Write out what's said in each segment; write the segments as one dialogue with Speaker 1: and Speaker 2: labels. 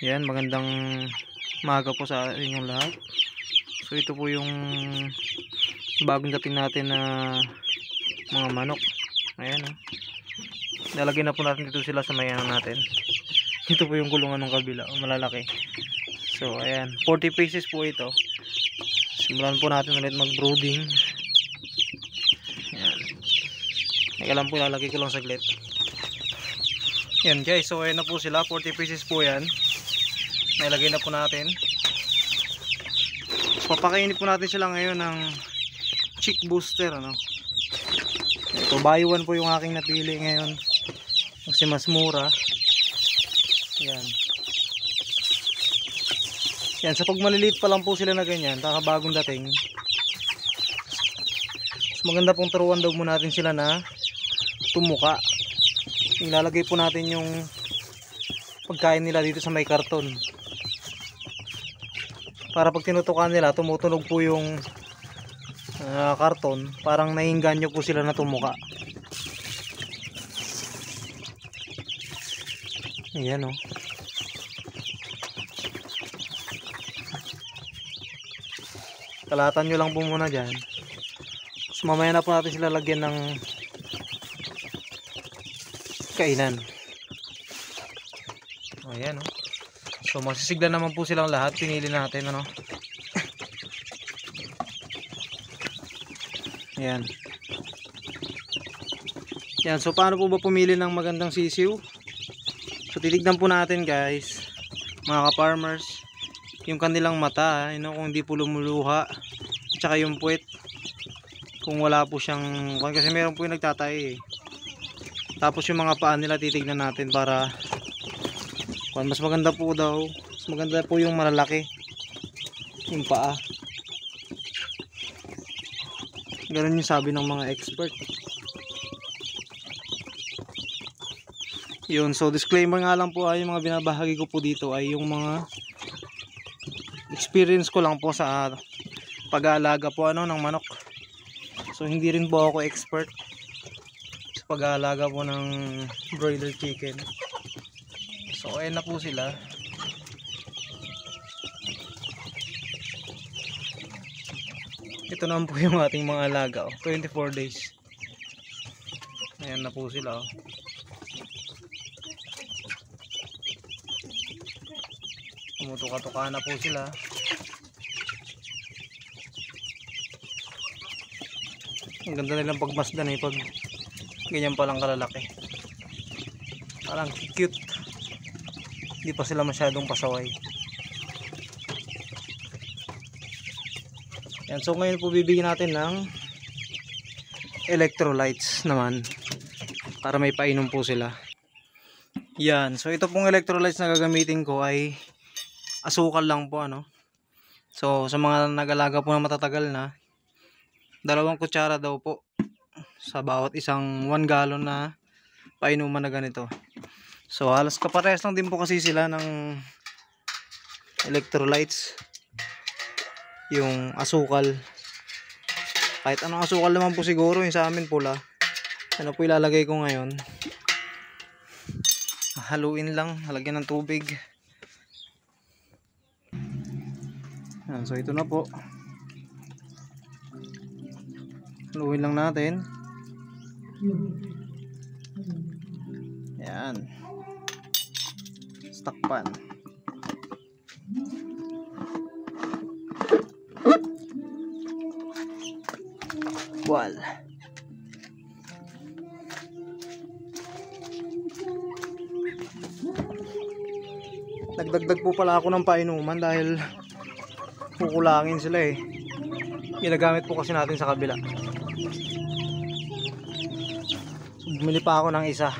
Speaker 1: Yan, magandang umaga po sa inyong lahat. So ito po yung bagong dating natin na mga manok. Ayan oh. Nalagyan na po natin dito sila sa may ano natin. Ito po yung kulungan ng kabila, malalaki. So ayan, 40 pieces po ito. Simulan po natin ulit mag-brooding. Ayan. Teka lang po, lalagay ko lang saglit. Yan guys, so ayan na po sila, 40 pieces po yan. Nailagay na po natin. So, papakainin po natin sila ngayon ng chick booster, ano. Ito, buy one po yung aking napili ngayon kasi mas mura. Yan. Yan, sa pag maliliit pa lang po sila na ganyan, kakabagong dating. So, maganda pong turuan daw mo natin sila na tumuka. Ilalagay po natin yung pagkain nila dito sa may karton. Para pag tinutukan nila, tumutunog po yung karton. Parang naiinganyo po sila na tumuka. Ayan oh. Kalatan nyo lang po muna dyan. So, mamaya na po natin sila lagyan ng kainan. Ayan oh. So masisigla naman po silang lahat. Pinili natin ano. Ayan. Yan, so paano po ba pumili ng magandang sisiw? So titignan po natin guys, mga ka-farmers, yung kanilang mata, kung hindi po lumuluha, tsaka yung puwet, kung wala po siyang, kasi meron po yung nagtatay eh. Tapos yung mga paa nila titignan natin para mas maganda po daw, mas maganda po yung malalaki yung paa. Ganun yung sabi ng mga expert. Yun, so disclaimer nga lang po ay yung mga binabahagi ko po dito ay yung mga experience ko lang po sa pag-aalaga po ng manok. So hindi rin po ako expert sa pag-aalaga po ng broiler chicken. So ayan na po sila. Ito naman po yung ating mga alaga 24 days. Ayan na po sila oh. Tumutuka-tuka na po sila. Ang ganda nilang pagmasdan eh pag ganyan palang kalalaki. Parang cute. Hindi pa sila masyadong pasaway. Yan, so ngayon po bibigyan natin ng electrolytes naman para may painom po sila. Yan, so ito pong electrolytes na gagamitin ko ay asukal lang po ano. So sa mga nag-alaga po na matatagal na, 2 kutsara daw po sa bawat isang 1 gallon na painuman na ganito. So halos kaparehas lang din po kasi sila ng electrolytes. Yung asukal, kahit anong asukal naman po siguro, yung sa amin pula. Ano po ilalagay ko ngayon, haluin lang, halagyan ng tubig. Yan, so ito na po, haluin lang natin. Yan, takpan. Wal. Nagdagdag po pala ako ng painuman dahil kukulangin sila eh. Ginagamit po kasi natin sa kabila. So, bumili pa ako ng isa.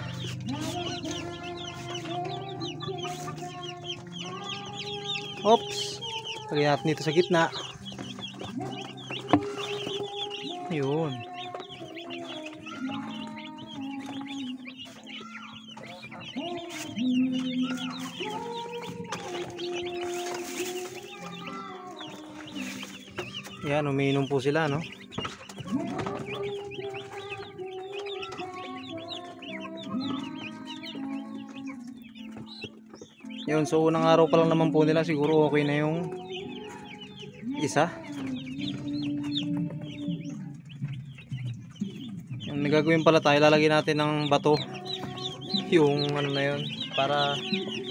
Speaker 1: Oops, lagyan natin dito sa gitna. Yun. Yan, umiinom po sila, no? Yun, so unang araw pa lang naman po nila, siguro okay na yung isa. Yung may gagawin pala tayo, lalagyan natin ng bato yung ano na yun, para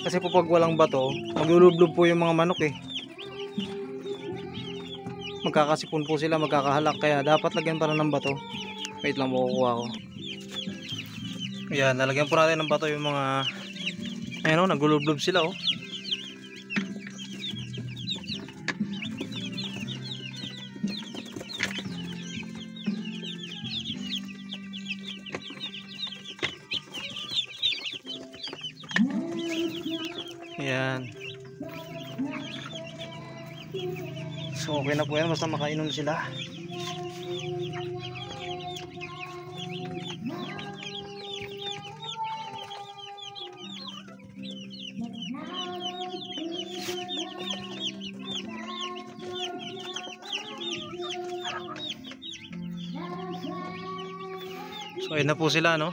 Speaker 1: kasi po pag walang bato maglulublob po yung mga manok eh, magkakasipon po sila, magkakahalak, kaya dapat lagyan pala ng bato. Wait lang, makukuha ko. Ayan, nalagyan po natin ng bato yung mga, ayun o, naglulublob sila oh. Ayan. So okay na po yan, basta makainom sila. So ayun na po sila, no?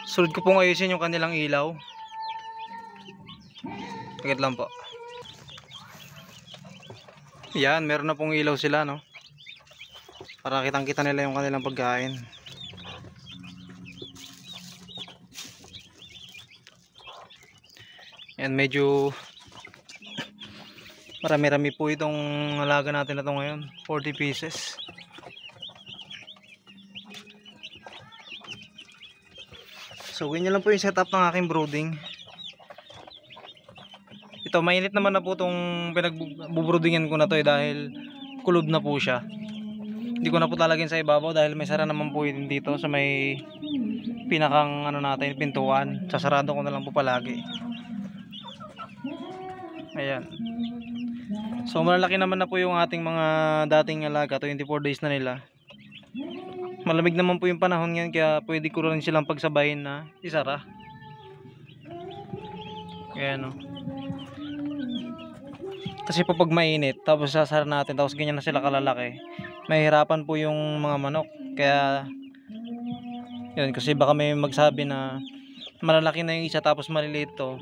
Speaker 1: Sunod ko pong ayusin yung kanilang ilaw. Agad lang po. Yan, meron na pong ilaw sila, no? Para kitang kita nila yung kanilang pagkain. Yan, medyo marami-rami po itong alaga natin na ito ngayon. 40 pieces. So ganyan lang po yung setup ng aking brooding. Ito, mainit naman na po itong pinagbubroodingan ko na to dahil kulob na po siya. Hindi ko na po talagyan sa ibabaw dahil may sara naman po yun dito sa may pinakang ano natin, pintuan. Sasarado ko na lang po palagi. Ayan. So malalaki naman na po yung ating mga dating alaga, 24 days na nila. Malamig naman po yung panahon ngayon, kaya pwede ko rin silang pagsabayin na isara. Ayan o. Kasi po pag mainit, tapos sasara natin, tapos ganyan na sila kalalaki, mahihirapan po yung mga manok. Kaya yun, kasi baka may magsabi na malalaki na yung isa tapos maliliit to,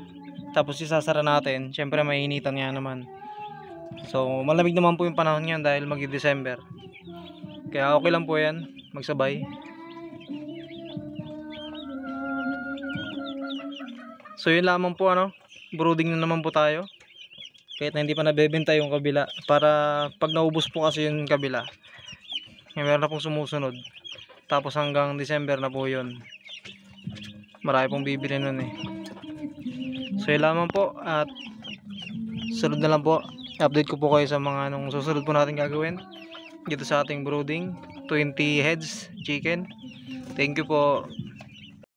Speaker 1: tapos isasara natin, syempre mainitan nga naman. So malamig naman po yung panahon ngayon dahil mag-December, kaya okay lang po yan magsabay. So yun lamang po, ano, brooding na naman po tayo. Kahit na hindi pa nabebenta yung kabila, para pag naubos po kasi yung kabila, meron na pong sumusunod. Tapos hanggang December na po yun. Marami pong bibili nun eh. So yun lamang po, at sunod na lang po, update ko po kayo sa mga anong susunod po natin gagawin dito sa ating brooding. 20 heads chicken. Thank you po.